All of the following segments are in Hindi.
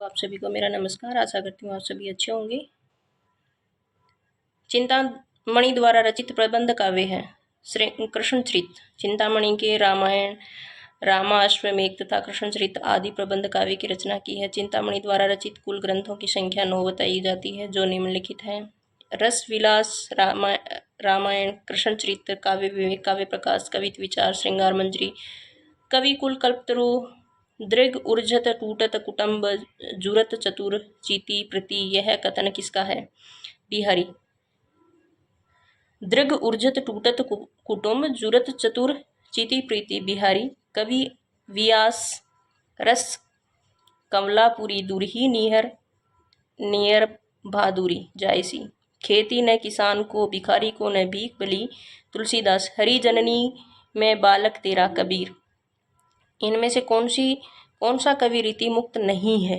आप सभी को मेरा नमस्कार। आशा करती हूँ आप सभी अच्छे होंगे। चिंतामणि द्वारा रचित प्रबंध काव्य है कृष्णचरित। चिंतामणि के रामायण, रामाश्वमेध तथा कृष्णचरित आदि प्रबंध काव्य की रचना की है। चिंतामणि द्वारा रचित कुल ग्रंथों की संख्या 9 बताई जाती है, जो निम्नलिखित है। रस विलास, रामायण, कृष्णचरित, काव्य विवेक, काव्य प्रकाश, कवित विचार, श्रृंगार मंजरी, कवि कुल, कल्पतरु, दृग, उर्जत, टूटत, कुटुंब, जुरत, चतुर, चीति, प्रति। यह कथन किसका है? बिहारी। दृग, उर्जत, टूटत, कुटुंब, जुरत, चतुर, चीति, प्रीति। बिहारी। कवि व्यास। रस कमलापुरी, दुरही, निहर, नियर बहादुरी, जायसी। खेती न किसान को, भिखारी को न भीख बली, तुलसीदास। हरि जननी में बालक तेरा, कबीर। इनमें से कौन सा कवि रीति मुक्त नहीं है?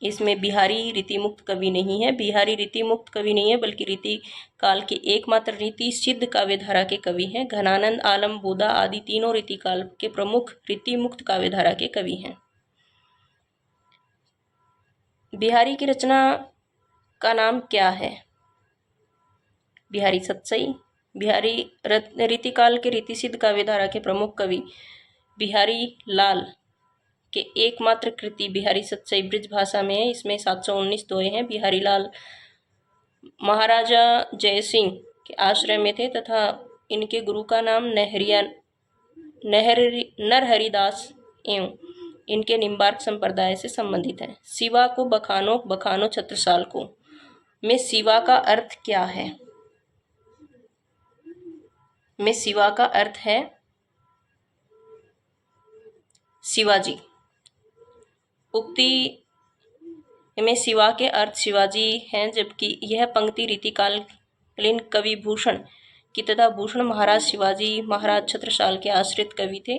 इसमें बिहारी रीति मुक्त कवि नहीं है। बिहारी रीति मुक्त कवि नहीं है, बल्कि रीति काल के एकमात्र रीति सिद्ध काव्यधारा के कवि हैं। घनानंद, आलम, बोधा आदि तीनों रीति काल के प्रमुख रीति मुक्त काव्यधारा के कवि हैं। बिहारी की रचना का नाम क्या है? बिहारी सतसई। बिहारी रीतिकाल के रीति सिद्ध काव्यधारा के प्रमुख कवि बिहारी लाल के एकमात्र कृति बिहारी सतसई ब्रज भाषा में है। इसमें 719 दोहे हैं। बिहारी लाल महाराजा जयसिंह के आश्रय में थे तथा इनके गुरु का नाम नरहरिदास एवं इनके निम्बार्क संप्रदाय से संबंधित है। शिवा को बखानो, बखानो छत्रसाल को में शिवा का अर्थ क्या है? में शिवा का अर्थ है शिवाजी। उक्ति में शिवा के अर्थ शिवाजी हैं, जबकि यह पंक्ति रीतिकालीन कवि भूषण की तथा भूषण महाराज शिवाजी महाराज छत्रसाल के आश्रित कवि थे।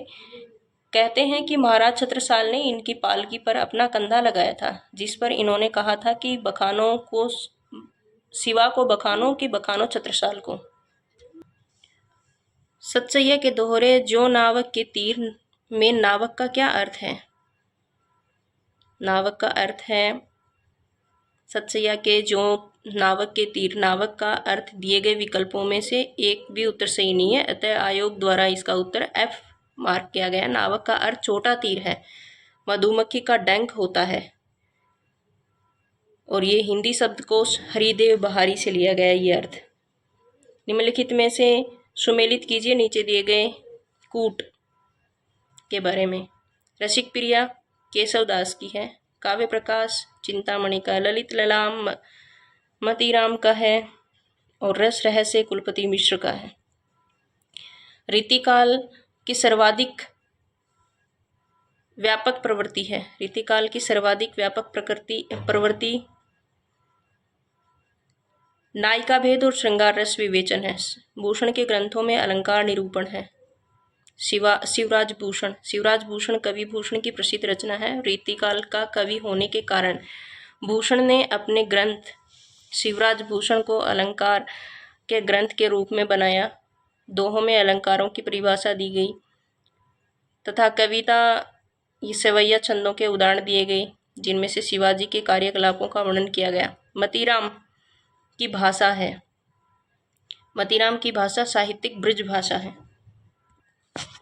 कहते हैं कि महाराज छत्रसाल ने इनकी पालकी पर अपना कंधा लगाया था, जिस पर इन्होंने कहा था कि बखानो को शिवा को बखानो कि बखानो छत्रसाल को। सतसैया के दोहरे जो नावक के तीर में नावक का क्या अर्थ है? नावक का अर्थ है सतसैया के जो नावक के तीर। नावक का अर्थ दिए गए विकल्पों में से एक भी उत्तर सही नहीं है, अतः आयोग द्वारा इसका उत्तर F मार्क किया गया। नावक का अर्थ छोटा तीर है। मधुमक्खी का डंक होता है और ये हिंदी शब्दकोश हरिदेव बहारी से लिया गया ये अर्थ। निम्नलिखित में से सुमेलित कीजिए नीचे दिए गए कूट के बारे में। रसिक प्रिया केशवदास की है। काव्य प्रकाश चिंतामणि का, ललित ललाम मतीराम का है और रस रहस्य कुलपति मिश्र का है। रीतिकाल की सर्वाधिक व्यापक प्रवृत्ति है। रीतिकाल की सर्वाधिक व्यापक प्रवृत्ति नायिका भेद और श्रृंगार रस विवेचन है। भूषण के ग्रंथों में अलंकार निरूपण है। शिवराज भूषण कवि भूषण की प्रसिद्ध रचना है। रीतिकाल का कवि होने के कारण भूषण ने अपने ग्रंथ शिवराज भूषण को अलंकार के ग्रंथ के रूप में बनाया। दोहों में अलंकारों की परिभाषा दी गई तथा कविता सवैया छंदों के उदाहरण दिए गए, जिनमें से शिवाजी के कार्यकलापों का वर्णन किया गया। मतीराम की भाषा है। मतीराम की भाषा साहित्यिक ब्रज भाषा है।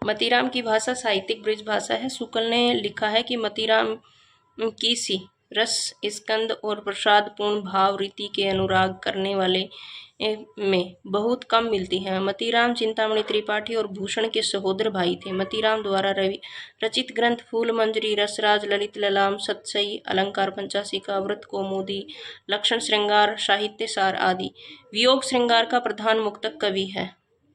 मतीराम की भाषा साहित्यिक ब्रज भाषा है। शुक्ल ने लिखा है कि मतीराम की सी रस, स्कंद और प्रसाद पूर्ण भाव रीति के अनुराग करने वाले में बहुत कम मिलती है। मतीराम चिंतामणि त्रिपाठी और भूषण के सहोदर भाई थे। मतीराम द्वारा रचित ग्रंथ फूल मंजरी, रसराज, ललित ललाम, सतसई, अलंकार पंचाशिका, व्रत कौमुदी, लक्षण श्रृंगार, साहित्य सार आदि। वियोग श्रृंगार का प्रधान मुक्तक कवि है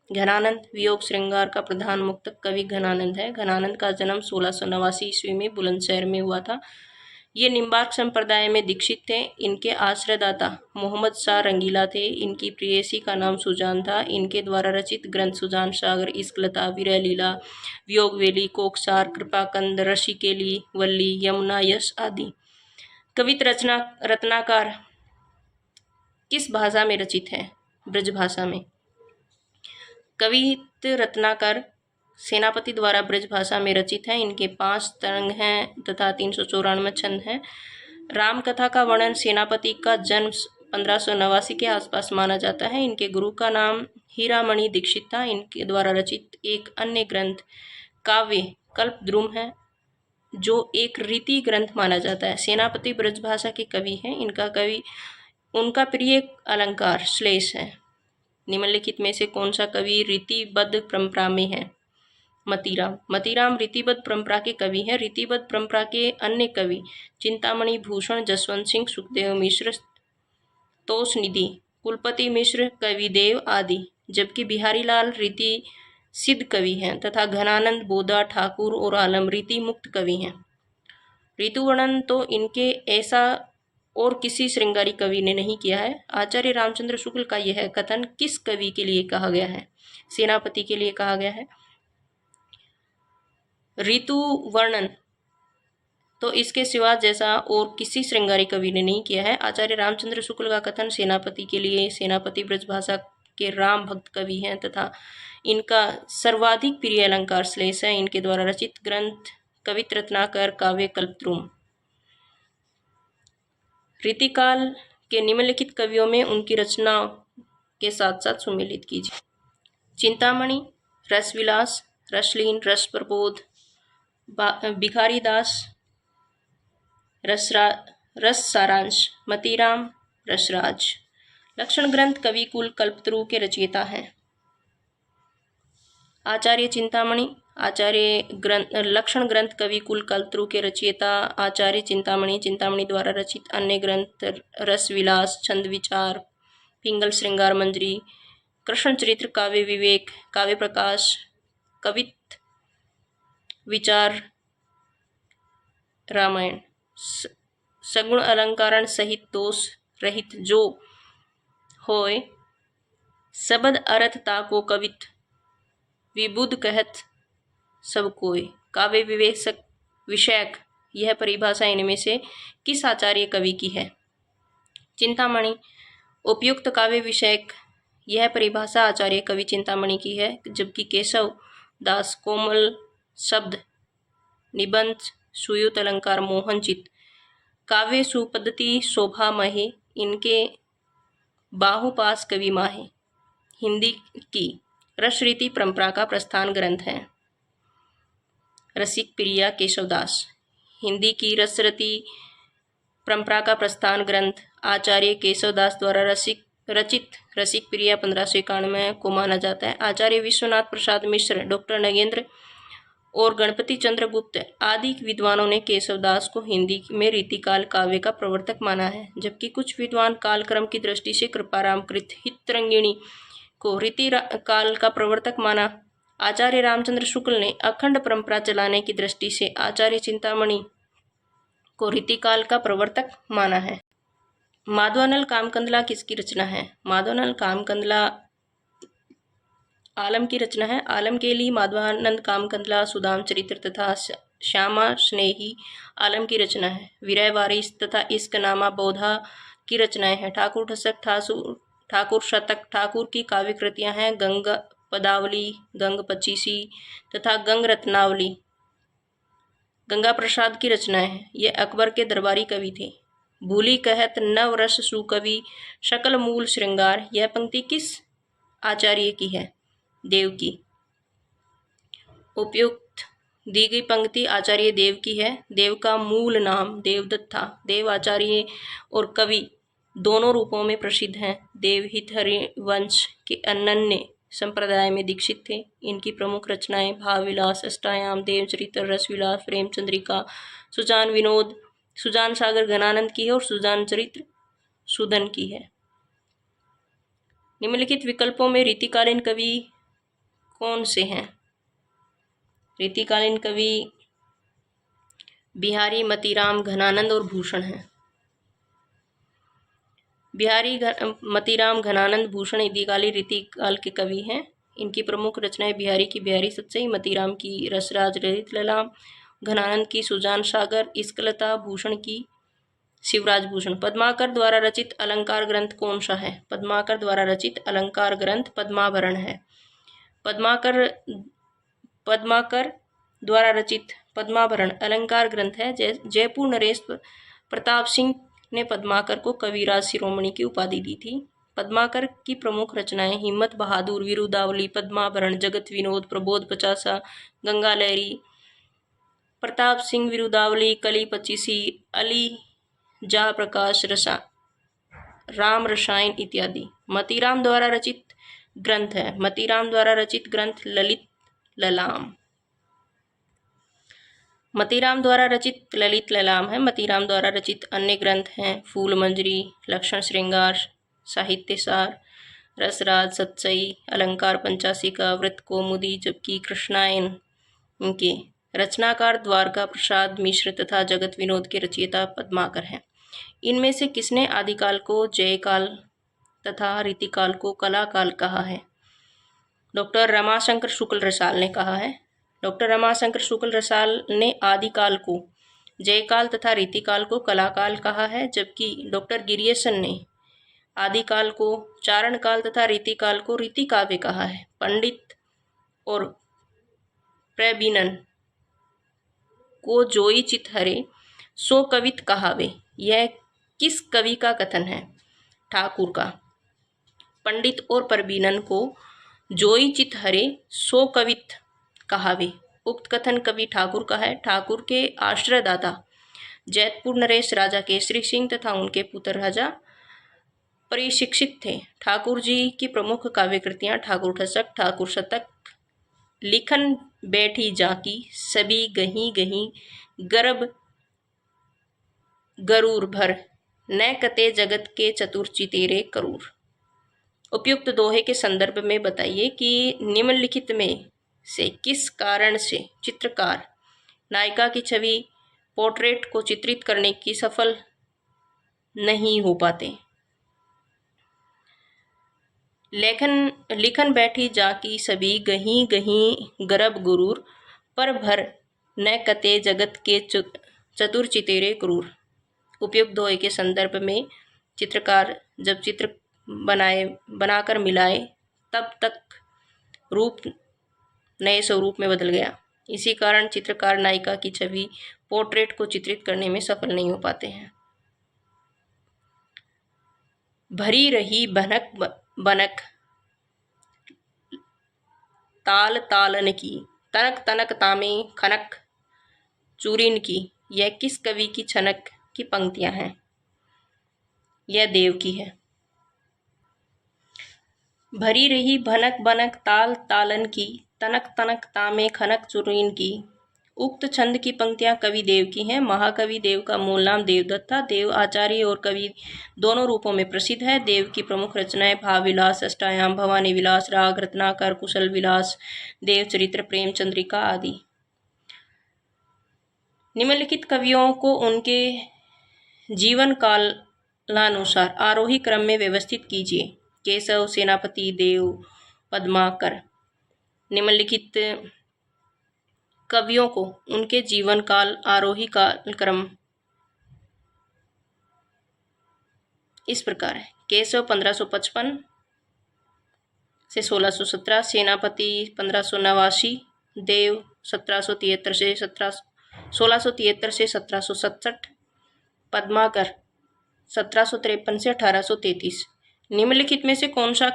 घनानंद। वियोग श्रृंगार का प्रधान मुक्तक कवि घनानंद है। घनानंद का जन्म 1689 ईस्वी में बुलंदशहर में हुआ था। ये निम्बार्क संप्रदाय में दीक्षित थे। इनके आश्रयदाता मोहम्मद शाह रंगीला थे। इनकी प्रेयसी का नाम सुजान था। इनके द्वारा रचित ग्रंथ सुजान सागर, इश्कलता, विरह लीला, वियोगवेली, कोकसार, कृपाकंद, ऋषिकेली, वल्ली, यमुना यश आदि। कवित रत्नाकार किस भाषा में रचित है? ब्रज भाषा में। कवित रत्नाकर सेनापति द्वारा ब्रज भाषा में रचित है। इनके 5 तरंग हैं तथा 394 छंद हैं। राम कथा का वर्णन सेनापति का जन्म 1589 के आसपास माना जाता है। इनके गुरु का नाम हीरामणि दीक्षित था। इनके द्वारा रचित एक अन्य ग्रंथ काव्य कल्पद्रुम है, जो एक रीति ग्रंथ माना जाता है। सेनापति ब्रजभाषा के कवि हैं। उनका प्रिय अलंकार श्लेष है। निम्नलिखित में से कौन सा कवि रीतिबद्ध परंपरा में है? मतीराम रीतिबद्ध परंपरा के कवि हैं। रीतिबद्ध परंपरा के अन्य कवि चिंतामणि भूषण, जसवंत सिंह, सुखदेव मिश्र, तोषनिधि, कुलपति मिश्र, कविदेव आदि, जबकि बिहारी लाल रीति सिद्ध कवि हैं तथा घनानंद, बोदा, ठाकुर और आलम रीति मुक्त कवि हैं। ऋतु वर्णन तो इनके ऐसा और किसी श्रृंगारी कवि ने नहीं किया है। आचार्य रामचंद्र शुक्ल का यह कथन किस कवि के लिए कहा गया है? सेनापति के लिए कहा गया है। ऋतु वर्णन तो इसके सिवा जैसा और किसी श्रृंगारी कवि ने नहीं किया है। आचार्य रामचंद्र शुक्ल का कथन सेनापति के लिए। सेनापति ब्रजभाषा के राम भक्त कवि हैं तथा इनका सर्वाधिक प्रिय अलंकार श्लेष है। इनके द्वारा रचित ग्रंथ कवित रत्नाकर काव्य कल्पद्रुम। रीतिकाल के निम्नलिखित कवियों में उनकी रचना के साथ साथ सुमेलित कीजिए। चिंतामणि, रसविलास, रसलीन, रस प्रबोध, भिखारी दास, रस सारांश, मतीराम, रसराज। लक्षण ग्रंथ कविकुल कल्पतरु के रचयिता हैं आचार्य चिंतामणि। लक्षण ग्रंथ कविकुल कल्पतरु के रचयिता आचार्य चिंतामणि। चिंतामणि द्वारा रचित अन्य ग्रंथ रसविलास, छंद विचार, पिंगल श्रृंगार मंजरी, कृष्ण चरित्र, काव्य विवेक, काव्य प्रकाश, कवित विचार, रामायण। सगुण अलंकारण सहित दोष रहित जो होय, शब्द अर्थ ताको कवित विबुध कहत सब कोय। काव्य विवेक विषयक यह परिभाषा इनमें से किस आचार्य कवि की है? चिंतामणि। उपयुक्त काव्य विषयक यह परिभाषा आचार्य कवि चिंतामणि की है, जबकि केशव दास कोमल शब्द निबंध सुयुत अलंकार मोहनचित काव्य सुपद्धति शोभा महे इनके बाहुपास कवि माहे। हिंदी की रस रीति परंपरा का प्रस्थान ग्रंथ है रसिक प्रिया केशवदास। हिंदी की रसरती परंपरा का प्रस्थान ग्रंथ आचार्य केशवदास द्वारा रचित रसिक प्रिया 1591 को माना जाता है। आचार्य विश्वनाथ प्रसाद मिश्र, डॉक्टर नगेंद्र और गणपति चंद्र गुप्त आदि विद्वानों ने केशवदास को हिंदी में रीतिकाल काव्य का प्रवर्तक माना है, जबकि कुछ विद्वान कालक्रम की दृष्टि से कृपाराम कृत हितरंगिणी को रीति काल का प्रवर्तक माना। आचार्य रामचंद्र शुक्ल ने अखंड परंपरा चलाने की दृष्टि से आचार्य चिंतामणि को रीतिकाल का प्रवर्तक माना है। माधवानल कामकंदला किसकी रचना है? माधवानल कामकंदला आलम की रचना है। आलम के लिए माधवानंद कामकंदला, सुदाम चरित्र तथा श्यामा स्नेही आलम की रचना है। विरह वारिस तथा इश्कनामा बौधा की रचनाएं हैं। ठाकुर ठसक, ठाकुर शतक ठाकुर की काव्य कृतियां हैं। गंग पदावली, गंग पचीसी तथा गंग रत्नावली गंगा प्रसाद की रचनाएं हैं। ये अकबर के दरबारी कवि थे। भूली कहत नव रस सुकवि शकल मूल श्रृंगार, यह पंक्ति किस आचार्य की है? देव की। उपयुक्त दी गई पंक्ति आचार्य देव की है। देव का मूल नाम देवदत्त था। देव आचार्य और कवि दोनों रूपों में प्रसिद्ध हैं। देवहित हरिवंश के अनन्य संप्रदाय में दीक्षित थे। इनकी प्रमुख रचनाएं भावविलास, अष्टायाम, देवचरित्र, रसविलास, प्रेमचंद्रिका, सुजान विनोद, सुजान सागर घनानंद की है और सुजान चरित्र सुदन की है। निम्नलिखित विकल्पों में रीतिकालीन कवि कौन से हैं? रीतिकालीन कवि बिहारी, मतीराम, घनानंद और भूषण हैं। बिहारी, मतीराम, घनानंद, भूषण रीतिकालीन रीतिकाल के कवि हैं। इनकी प्रमुख रचनाएं बिहारी की बिहारी सतसई, मतीराम की रसराज ललित ललाम, घनानंद की सुजान सागर इश्कलता, भूषण की शिवराज भूषण। पद्माकर द्वारा रचित अलंकार ग्रंथ कौन सा है? पद्माकर द्वारा रचित अलंकार ग्रंथ पद्माभरण है। पद्माकर द्वारा रचित पद्माभरण अलंकार ग्रंथ है। जयपुर नरेश प्रताप सिंह ने पद्माकर को कविराज शिरोमणि की उपाधि दी थी। पद्माकर की प्रमुख रचनाएं हिम्मत बहादुर, विरुदावली, पद्माभरण, जगत विनोद, प्रबोध पचासा, गंगा लहरी, प्रताप सिंह विरुदावली, कली पचीसी, अली जा प्रकाश राम रसायन इत्यादि। मतीराम द्वारा रचित ग्रंथ है। मतीराम द्वारा रचित ग्रंथ ललित ललाम। मतीराम द्वारा रचित ललित ललाम है। मतीराम द्वारा रचित अन्य ग्रंथ हैं फूल मंजरी, लक्षण श्रृंगार, साहित्य सार, रसराज, सतसई, अलंकार पंचाशिका, व्रत कौमुदी, जबकि कृष्णायन इनके रचनाकार द्वारका प्रसाद मिश्र तथा जगत विनोद के रचयिता पद्माकर हैं। इनमें से किसने आदिकाल को जयकाल तथा रीतिकाल को कलाकाल कहा है? डॉक्टर रमाशंकर शुक्ल रसाल ने कहा है। डॉक्टर रमाशंकर शुक्ल रसाल ने आदिकाल को जयकाल तथा रीतिकाल को कलाकाल कहा है, जबकि डॉक्टर गिरियसन ने आदिकाल को चारण काल तथा रीतिकाल को रीति काव्य कहा है। पंडित और प्रबीनन को जोई चित हरे सो कवित कहावे, यह किस कवि का कथन है? ठाकुर का। पंडित और प्रबीनन को जोई चित हरे सो कवित कहावे, उक्त कथन कवि ठाकुर का है। ठाकुर के आश्रयदाता जैतपुर नरेश राजा केसरी सिंह तथा उनके पुत्र राजा परिशिक्षित थे। ठाकुर जी की प्रमुख काव्य कृतियां ठाकुर ठसक, ठाकुर शतक, लिखन बैठी जाकी, सभी गही गही, गर्भ गरूर भर, न कते जगत के चतुर चितेरे करूर। उपयुक्त दोहे के संदर्भ में बताइए कि निम्नलिखित में से किस कारण से चित्रकार नायिका की छवि पोर्ट्रेट को चित्रित करने की सफल नहीं हो पाते? लिखन बैठी जाकी, सभी गही गही, गर्भ गुरूर, पर भर न कते जगत के चतुर चितेरे क्रूर। उपयुक्त दोहे के संदर्भ में चित्रकार जब चित्र बनाकर मिलाए तब तक रूप नए स्वरूप में बदल गया। इसी कारण चित्रकार नायिका की छवि पोर्ट्रेट को चित्रित करने में सफल नहीं हो पाते हैं। भरी रही भनक बनक ताल तालन की, तनक तनक तामे खनक चूरिन की, यह किस कवि की छनक की पंक्तियां हैं? यह देव की है। भरी रही भनक बनक ताल तालन की, तनक तनक तामे खनक चूरिन की, उक्त छंद की पंक्तियां कवि देव की हैं। महाकवि देव का मूल नाम देवदत्त था। देव आचार्य और कवि दोनों रूपों में प्रसिद्ध है। देव की प्रमुख रचनाएं भाव विलास, अष्टायाम, भवानी विलास, राग रत्नाकर, कुशल विलास, देव चरित्र, प्रेम चंद्रिका आदि। निम्नलिखित कवियों को उनके जीवन कालानुसार आरोही क्रम में व्यवस्थित कीजिए। केशव, सेनापति, देव, पद्माकर। निम्नलिखित कवियों को उनके जीवन काल आरोही काल क्रम इस प्रकार है। केशव 1555 से 1617, सेनापति 1589, देव 1673 से 1767, पद्माकर 1753 से 1833। निम्नलिखित में से कौन सा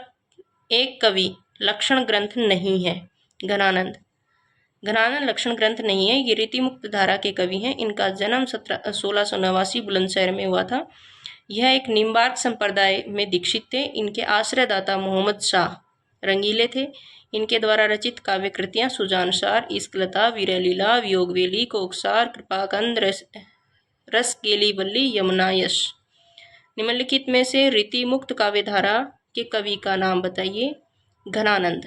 एक कवि लक्षण ग्रंथ नहीं है? घनानंद। घनानंद लक्षण ग्रंथ नहीं है। ये रीति मुक्त धारा के कवि हैं। इनका जन्म 1689 बुलंदशहर में हुआ था। यह एक निम्बार्क संप्रदाय में दीक्षित थे। इनके आश्रयदाता मोहम्मद शाह रंगीले थे। इनके द्वारा रचित काव्य कृतियां सुजानसार, इश्कलता, वीरलीला, वियोगवेली, कोकसार, कृपाकंद, रसकेली वल्ली, यमुना यश। निम्नलिखित में से रीति मुक्त काव्य धारा के कवि का नाम बताइए। घनानंद।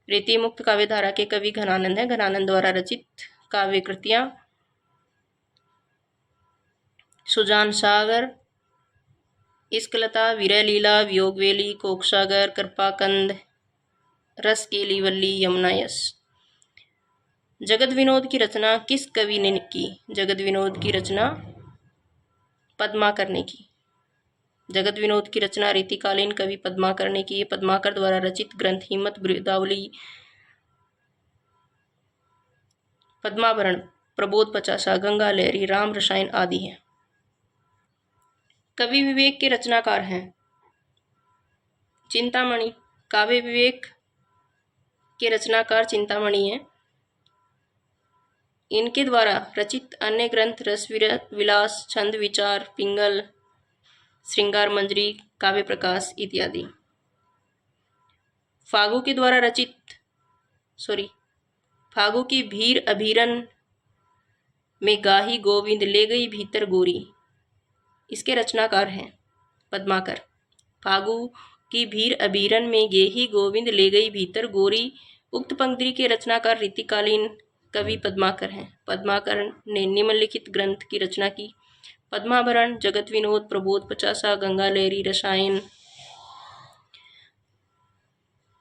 रीति मुक्त काव्य धारा के कवि घनानंद है। घनानंद द्वारा रचित काव्य कृतियां सुजान सागर, इश्कलता, वीरलीला, वियोगवेली, कोकसागर, कृपाकंद, रसकेली वल्ली, यमुना यश। जगत विनोद की रचना किस कवि ने की? जगत विनोद की रचना पद्माकर ने की। जगत विनोद की रचना रीतिकालीन कवि पद्माकर ने की। पद्माकर द्वारा रचित ग्रंथ हिम्मत, विरुदावली, पद्माभरण, प्रबोध पचासा, गंगा लहरी, राम रसायन आदि हैं। कवि विवेक के रचनाकार हैं चिंतामणि। काव्य विवेक के रचनाकार चिंतामणि हैं। इनके द्वारा रचित अन्य ग्रंथ रस विलास, छंद विचार, पिंगल, श्रृंगार मंजरी, काव्य प्रकाश इत्यादि। फागु के द्वारा रचित फागु की भीर अभीरन में गाही गोविंद ले गई भीतर गोरी, इसके रचनाकार हैं पद्माकर। फागु की भीर अभीरन में गेही गोविंद ले गई भीतर गोरी, उक्त पंक्ति के रचनाकार रीतिकालीन कवि पद्माकर हैं। पद्माकर ने निम्नलिखित ग्रंथ की रचना की: पद्माभरण, जगत विनोद, प्रबोध पचासा, गंगा लहरी, रसायन,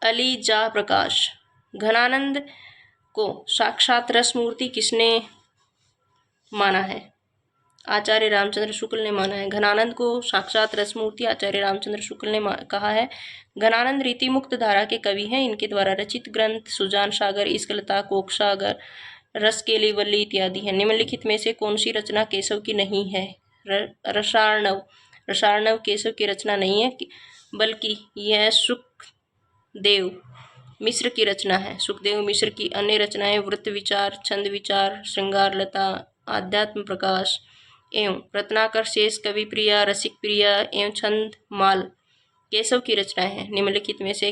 अली जा प्रकाश। घनानंद को साक्षात रस मूर्ति किसने माना है? आचार्य रामचंद्र शुक्ल ने माना है। घनानंद को साक्षात रस मूर्ति आचार्य रामचंद्र शुक्ल ने कहा है। घनानंद रीति मुक्त धारा के कवि हैं। इनके द्वारा रचित ग्रंथ सुजान सागर, इश्कलता, कोकसागर, रसकेली वल्ली इत्यादि हैं। निम्नलिखित में से कौन सी रचना केशव की नहीं है? रसार्णव। रसार्णव केशव की रचना नहीं है, बल्कि यह सुखदेव मिश्र की रचना है। सुखदेव मिश्र की अन्य रचनाएं वृत्त विचार, छंद विचार, श्रृंगार लता, आध्यात्म प्रकाश एवं रत्नाकर, शेष, कवि प्रिया, रसिक प्रिया एवं छंद माल केशव की रचनाएं हैं। निम्नलिखित में से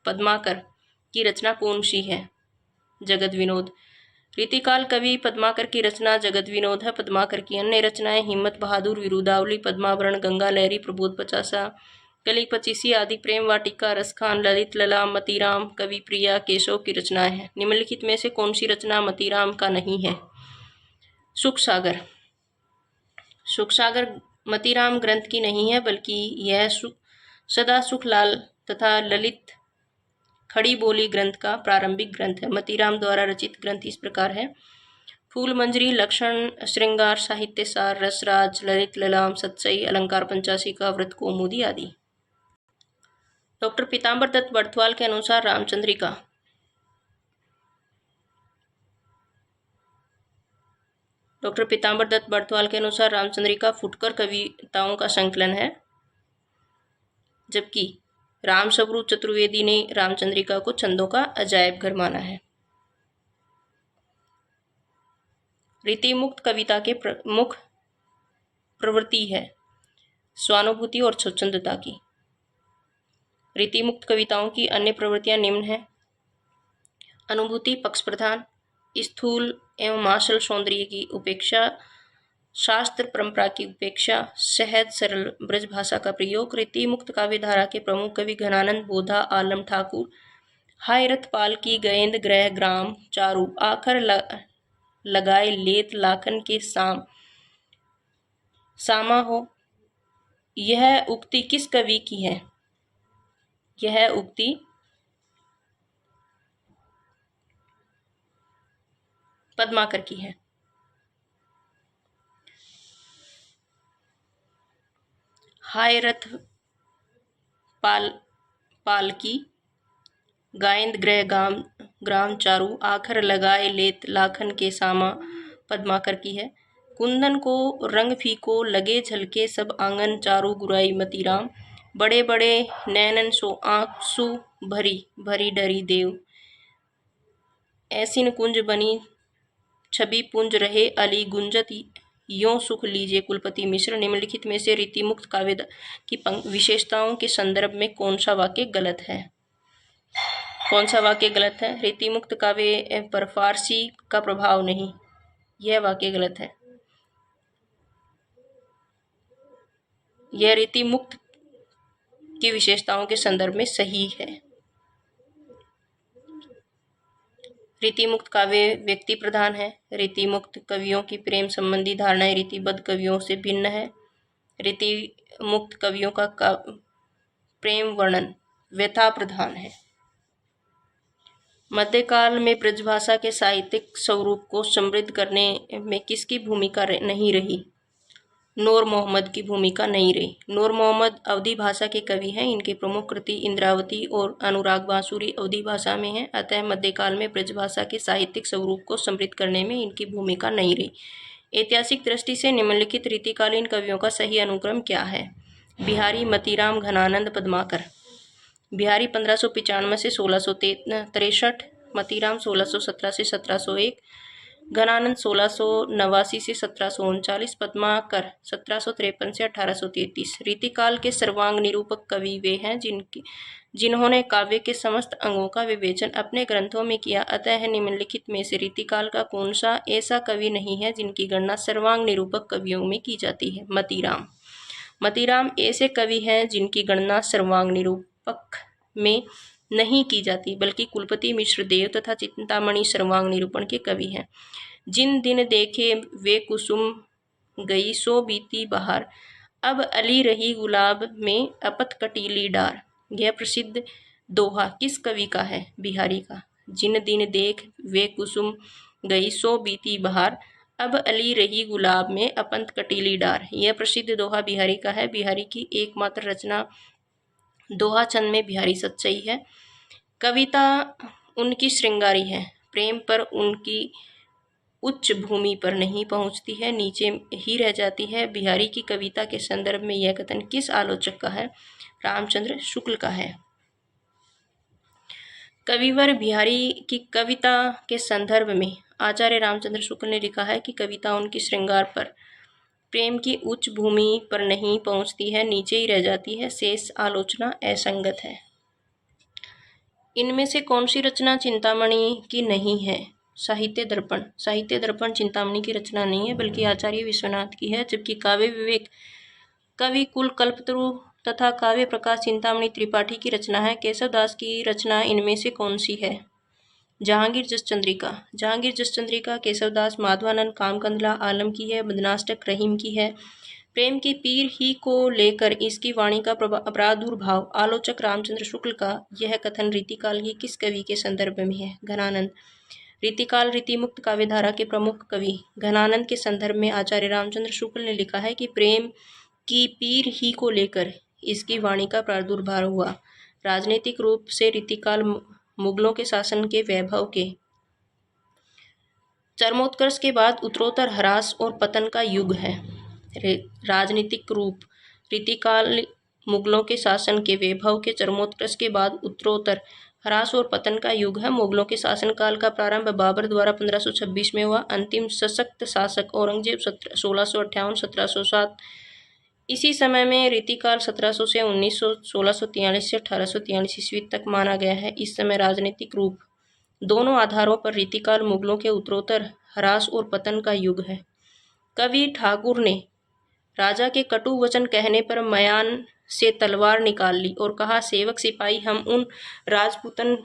पद्माकर की रचना कौन सी है? जगत विनोद। रीतिकाल कवि पद्माकर की रचना जगत विनोद है। पद्माकर की अन्य रचनाएं हिम्मत बहादुर, विरुदावली, पद्माभरण, गंगा लहरी, प्रबोध पचासा, कली पचीसी आदि, प्रेम वाटिका, रसखान, ललित ललाम, मतीराम, कवि प्रिया केशव की रचनाएं हैं। निम्नलिखित में से कौन सी रचना मतीराम का नहीं है? सुख सागर। सुख सागर मतीराम ग्रंथ की नहीं है, बल्कि यह सदा सुखलाल तथा ललित खड़ी बोली ग्रंथ का प्रारंभिक ग्रंथ है। मतीराम द्वारा रचित ग्रंथ इस प्रकार है: फूल मंजरी, लक्षण, श्रृंगार, साहित्य सार, रसराज, ललित ललाम, सत्सई, अलंकार पंचाशिका, व्रत कौमुदी आदि। डॉक्टर पीताम्बर दत्त बर्थवाल के अनुसार रामचंद्रिका डॉक्टर पीताम्बर दत्त बर्थवाल के अनुसार रामचंद्रिका फुटकर कविताओं का संकलन है, जबकि रामसबरू चतुर्वेदी ने रामचंद्रिका को छंदों का अजायब घर माना है। रीति मुक्त कविता के प्रमुख प्रवृत्ति है स्वानुभूति और स्वच्छंदता की। रीति मुक्त कविताओं की अन्य प्रवृत्तियां निम्न हैं: अनुभूति पक्ष प्रधान, स्थूल एवं मार्शल सौंदर्य की उपेक्षा, शास्त्र परंपरा की उपेक्षा, सहज सरल ब्रज भाषा का प्रयोग। रीति मुक्त काव्य धारा के प्रमुख कवि घनानंद, बोधा, आलम ठाकुर। हायरथ पाल की गेंद ग्रह ग्राम चारू, आखर लगाए लेत लाखन के सामा हो। यह उक्ति किस कवि की है? यह उक्ति पद्माकर की है। हाय रथ पाल की गायंद ग्रह ग्राम चारू, आखर लगाए लेत लाखन के सामा पद्माकर की है। कुंदन को रंग फीको लगे झलके सब आंगन चारू, गुराई मतीराम। बड़े बड़े नैनन सो आंसू भरी भरी डरी देव, ऐसिन कुंज बनी छवि पुंज रहे अली गुंजत यों सुख लीजिए कुलपति मिश्र। निम्नलिखित में से रीति मुक्त काव्य की विशेषताओं के संदर्भ में कौन सा वाक्य गलत है? कौन सा वाक्य गलत है? रीति मुक्त काव्य पर फारसी का प्रभाव नहीं, यह वाक्य गलत है। यह रीति मुक्त की विशेषताओं के संदर्भ में सही है। रीति मुक्त काव्य व्यक्ति प्रधान है। रीति मुक्त कवियों की प्रेम संबंधी धारणाएं रीतिबद्ध कवियों से भिन्न है। रीति मुक्त कवियों का प्रेम वर्णन व्यथा प्रधान है। मध्यकाल में ब्रजभाषा के साहित्यिक स्वरूप को समृद्ध करने में किसकी भूमिका नहीं रही? नूर मोहम्मद की भूमिका नहीं रही। नूर मोहम्मद अवधी भाषा के कवि हैं। इनके प्रमुख कृति इंद्रावती और अनुराग बांसुरी अवधी भाषा में है। अतः मध्यकाल में ब्रजभाषा के साहित्यिक स्वरूप को समृद्ध करने में इनकी भूमिका नहीं रही। ऐतिहासिक दृष्टि से निम्नलिखित रीतिकालीन कवियों का सही अनुक्रम क्या है? बिहारी, मतीराम, घनानंद, पद्माकर। बिहारी 1595 से 1663, मतीराम 1617 से 1701, घनानंद 1689 से 1739, पद्माकर 1753 से 1833। रीतिकाल के सर्वांग निरूपक कवि वे हैं जिन्होंने काव्य के समस्त अंगों का विवेचन अपने ग्रंथों में किया। अतः निम्नलिखित में से रीतिकाल का कौन सा ऐसा कवि नहीं है जिनकी गणना सर्वांग निरूपक कवियों में की जाती है? मतीराम। मतीराम ऐसे कवि हैं जिनकी गणना सर्वांग निरूपक में नहीं की जाती, बल्कि कुलपति मिश्रदेव तथा चिंतामणि सर्वांग निरूपण के कवि हैं। जिन दिन देखे वे कुसुम, गई सो बीती बहार, अब अली रही गुलाब में अपत कटीली डार। यह प्रसिद्ध दोहा किस कवि का है? बिहारी का। जिन दिन देख वे कुसुम, गई सो बीती बहार, अब अली रही गुलाब में अपंत कटीली डार। यह प्रसिद्ध दोहा बिहारी का है। बिहारी की एकमात्र रचना दोहा चंद में बिहारी सच्चाई है। कविता उनकी श्रृंगारी है, प्रेम पर उनकी उच्च भूमि पर नहीं पहुंचती है, नीचे ही रह जाती है। बिहारी की कविता के संदर्भ में यह कथन किस आलोचक का है? रामचंद्र शुक्ल का है। कविवर बिहारी की कविता के संदर्भ में आचार्य रामचंद्र शुक्ल ने लिखा है कि कविता उनकी श्रृंगार पर प्रेम की उच्च भूमि पर नहीं पहुंचती है, नीचे ही रह जाती है। शेष आलोचना असंगत है। इनमें से कौन सी रचना चिंतामणि की नहीं है? साहित्य दर्पण। साहित्य दर्पण चिंतामणि की रचना नहीं है, बल्कि आचार्य विश्वनाथ की है। जबकि काव्य विवेक, कवि कुल, कल्पतरु तथा काव्य प्रकाश चिंतामणि त्रिपाठी की रचना है। केशव दास की रचना इनमें से कौन सी है? जहांगीर जस चंद्रिका। जहांगीर जस चंद्रिका केशवदास, माधवानंद, कामकंदला आलम की है। बदनाष्टक रहीम की है। प्रेम की पीर ही को लेकर इसकी वाणी का प्रादुर्भाव। आलोचक रामचंद्र शुक्ल का यह कथन रीतिकाल की किस कवि के संदर्भ में है? घनानंद। रीतिकाल रीतिमुक्त काव्यधारा के प्रमुख कवि घनानंद के संदर्भ में आचार्य रामचंद्र शुक्ल ने लिखा है कि प्रेम की पीर ही को लेकर इसकी वाणी का प्रादुर्भाव हुआ। राजनीतिक रूप से रीतिकाल मुगलों के शासन के वैभव के चरमोत्कर्ष के बाद उत्तरोत्तर ह्रास और पतन का युग है। राजनीतिक रूप रीतिकाल मुगलों के शासन के वैभव के चरमोत्कर्ष के बाद उत्तरोत्तर ह्रास और पतन का युग है। मुगलों के शासनकाल का प्रारंभ बाबर द्वारा 1526 में हुआ। अंतिम सशक्त शासक औरंगजेब 1658-1707। इसी समय में रीतिकाल 1700 से 1900, 1643 से 1843 ईस्वी तक माना गया है। इस समय राजनीतिक रूप दोनों आधारों पर रीतिकाल मुगलों के उत्तरोत्तर ह्रास और पतन का युग है। कवि ठाकुर ने राजा के कटु वचन कहने पर मयान से तलवार निकाल ली और कहा, सेवक सिपाही हम उन राजपुतन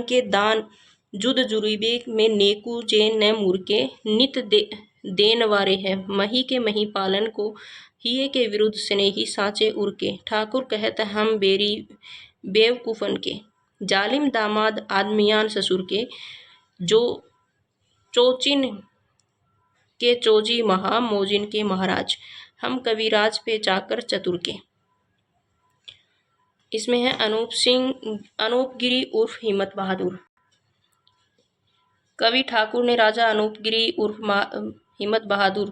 के दान जुद जुरीबे में नेकू जे न मुरके नित देन वारे है, मही के मही पालन को हिये के विरुद्ध स्नेही साँचे उरके। ठाकुर कहत हम बेरी बेवकूफन के, जालिम दामाद आदमियान ससुर के, जो चोचिन के चोजी महा मोजिन के महाराज, हम कविराज पे जाकर चतुर के। इसमें है अनूप गिरी उर्फ हिम्मत बहादुर। कवि ठाकुर ने राजा अनूप गिरी उर्फ हिम्मत बहादुर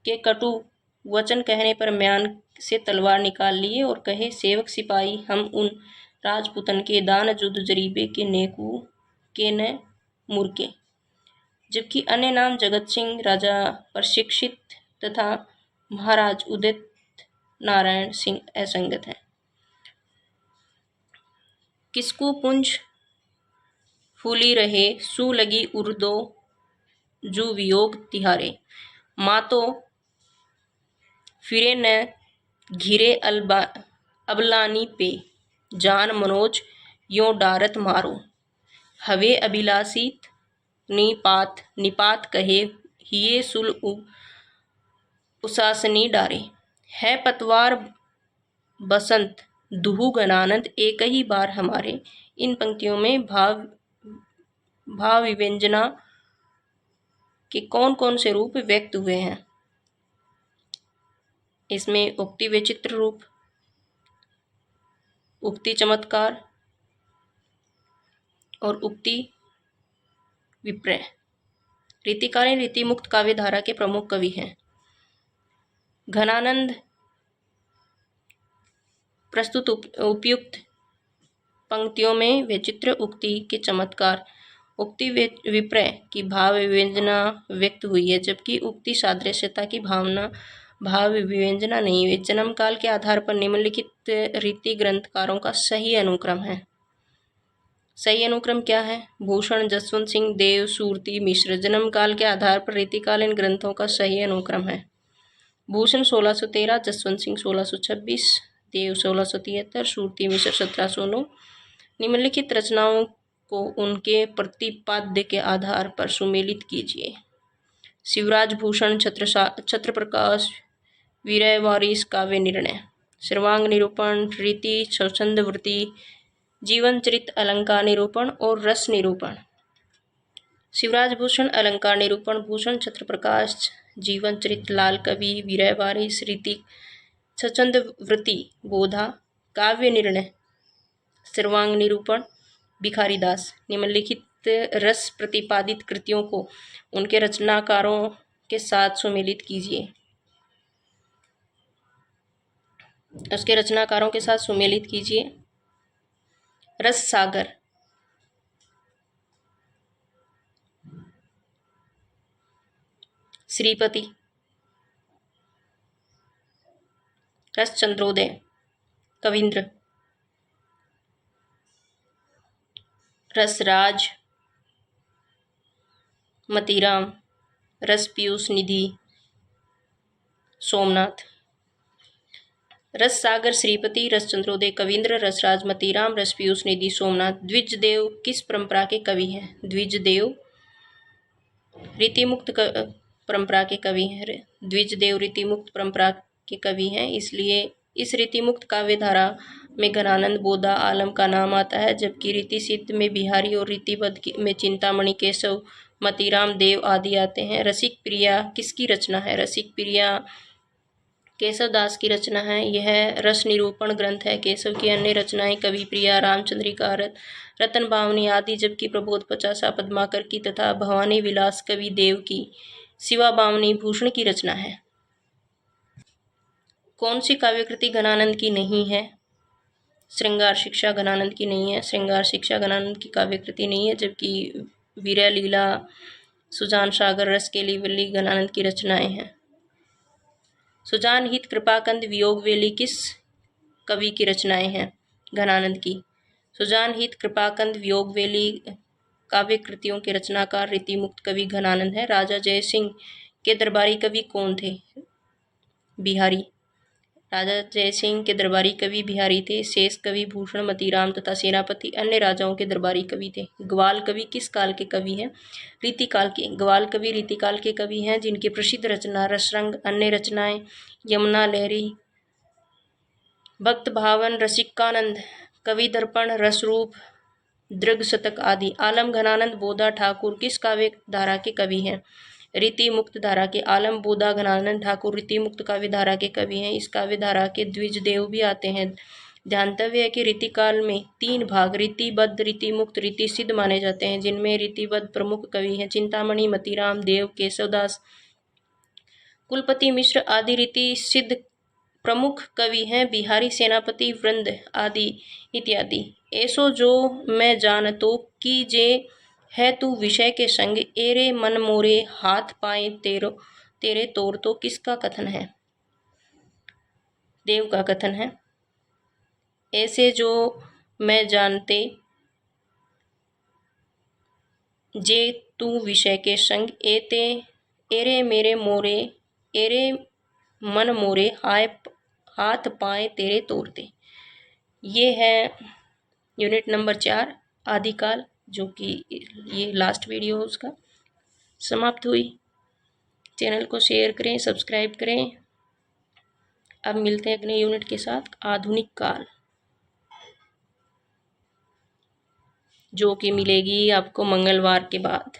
के कटु वचन कहने पर म्यान से तलवार निकाल लिए और कहे, सेवक सिपाही हम उन राजपुतन के दान जुद जरीबे के नेकू के न मुरके। जबकि अन्य नाम जगत सिंह, राजा प्रशिक्षित तथा महाराज उदित नारायण सिंह असंगत है। किसको पुंज फूली रहे सू लगी उर्दो जू वियोग तिहारे, मातो फिरे न घिरे अबलानी पे, जान मनोज यो डारत मारो, हवे अभिलाषित निपात कहे हिये सुल उसासनी डारे, है पतवार बसंत दुहु घनानंद एक ही बार हमारे। इन पंक्तियों में भाव विव्यंजना के कौन कौन से रूप व्यक्त हुए हैं? इसमें उक्ति विचित्र रूप, उक्ति चमत्कार और उक्ति विप्रय। रीतिकालीन रीतिमुक्त काव्यधारा के प्रमुख कवि हैं। घनानंद प्रस्तुत उपयुक्त पंक्तियों में विचित्र उक्ति के चमत्कार, उक्ति विपर्य की भाव विवेचना व्यक्त हुई है, जबकि उक्ति सादृश्यता की भावना भाव विवेचना नहीं हुई। जन्म काल के आधार पर निम्नलिखित रीति ग्रंथकारों का सही अनुक्रम है। सही अनुक्रम क्या है? भूषण, जसवंत सिंह, देव, सूरती, मिश्र। जन्म काल के आधार पर रीतिकालीन ग्रंथों का सही अनुक्रम है। भूषण 1613, जसवंत सिंह 1626, देव 1673, सूरती मिश्र 1709। निम्नलिखित रचनाओं को उनके प्रतिपाद्य के आधार पर सुमेलित कीजिए। शिवराज भूषण, छत्र प्रकाश, वीरय वारिस, काव्य निर्णय। सर्वांग निरूपण, रीति स्वच्छंद वृत्ति, जीवन चरित, अलंकार निरूपण और रस निरूपण। शिवराज भूषण अलंकार निरूपण, भूषण छत्र प्रकाश जीवन चरित, लाल कवि, वीरय वारिस रीति स्वच्छंद वृत्ति, बोधा, काव्य निर्णय, सर्वांग निरूपण, भिखारी दास। निम्नलिखित रस प्रतिपादित कृतियों को उनके रचनाकारों के साथ सुमेलित कीजिए। उसके रचनाकारों के साथ सुमेलित कीजिए। रस सागर, श्रीपति, रस चंद्रोदय, कविंद्र, रसराज, मतीराम, रस पीयूष निधि, सोमनाथ। रस सागर श्रीपति, रस चंद्रोदय कविंद्र, रसराज मतीराम, रस पीयूष निधि सोमनाथ। द्विजदेव किस परंपरा के कवि हैं? द्विजदेव रीतिमुक्त परंपरा के कवि हैं। द्विजदेव रीतिमुक्त परंपरा के कवि हैं, इसलिए इस रीतिमुक्त काव्यधारा में घनानंद, बोधा, आलम का नाम आता है, जबकि रीति सिद्ध में बिहारी और रीतिबद्ध में चिंतामणि, केशव, मतीराम, देव आदि आते हैं। रसिक प्रिया किसकी रचना है? रसिक प्रिया केशव दास की रचना है। यह रस निरूपण ग्रंथ है। केशव की अन्य रचनाएं कवि प्रिया, रामचंद्रिका, रतन भावनी आदि, जबकि प्रबोध पचासा पद्माकर की तथा भवानी विलास कवि देव की, शिवा बावनी भूषण की रचना है। कौन सी काव्यकृति घनानंद की नहीं है? श्रृंगार शिक्षा घनानंद की नहीं है। श्रृंगार शिक्षा घनानंद की काव्यकृति नहीं है, जबकि वीरय लीला, सुजान सागर, रस केली वल्ली घनानंद की रचनाएं हैं। सुजान हित, कृपाकंद, वियोग वेली किस कवि की रचनाएं हैं? घनानंद की। सुजान हित, कृपाकंद, वियोग वेली काव्य कृतियों के रचनाकार रीतिमुक्त कवि घनानंद है। राजा जयसिंह के दरबारी कवि कौन थे? बिहारी। राजा जयसिंह के दरबारी कवि बिहारी थे। शेष कवि भूषण, मतीराम तथा सेनापति अन्य राजाओं के दरबारी कवि थे। ग्वाल कवि किस काल के कवि हैं? रीतिकाल के। ग्वाल कवि रीतिकाल के कवि हैं, जिनकी प्रसिद्ध रचना रसरंग, अन्य रचनाएं यमुना लहरी, भक्त भावन, रसिकानंद, कवि दर्पण, रसरूप, दृग शतक आदि। आलम, घनानंद, बोधा, ठाकुर किस काव्य धारा के कवि हैं? रीति मुक्त धारा के। आलम, बोधा, घनानंद, ठाकुर रीति मुक्त काव्य धारा के कवि हैं। इस काव्य धारा के द्विजदेव भी आते हैं। ध्यानतव्य है कि रीतिकाल में 3 भाग रीतिबद्ध, रीति मुक्त, रीति सिद्ध माने जाते हैं, जिनमें रीतिबद्ध प्रमुख कवि हैं चिंतामणि, मतीराम, देव, केशवदास, कुलपति मिश्र आदि। रीति सिद्ध प्रमुख कवि हैं बिहारी, सेनापति, वृंद आदि इत्यादि। ऐसो जो मैं जानतो कीजे है तू विषय के संग, एरे मन मोरे हाथ पाए तेरे तोर तो किसका कथन है? देव का कथन है। ऐसे जो मैं जानते जे तू विषय के संग, एरे मेरे मोरे, एरे मन मोरे हाथ पाए तेरे तोड़ते। ये है यूनिट नंबर 4 आदिकाल, जो कि ये लास्ट वीडियो उसका समाप्त हुई। चैनल को शेयर करें, सब्सक्राइब करें। अब मिलते हैं अगले यूनिट के साथ आधुनिक काल, जो कि मिलेगी आपको मंगलवार के बाद।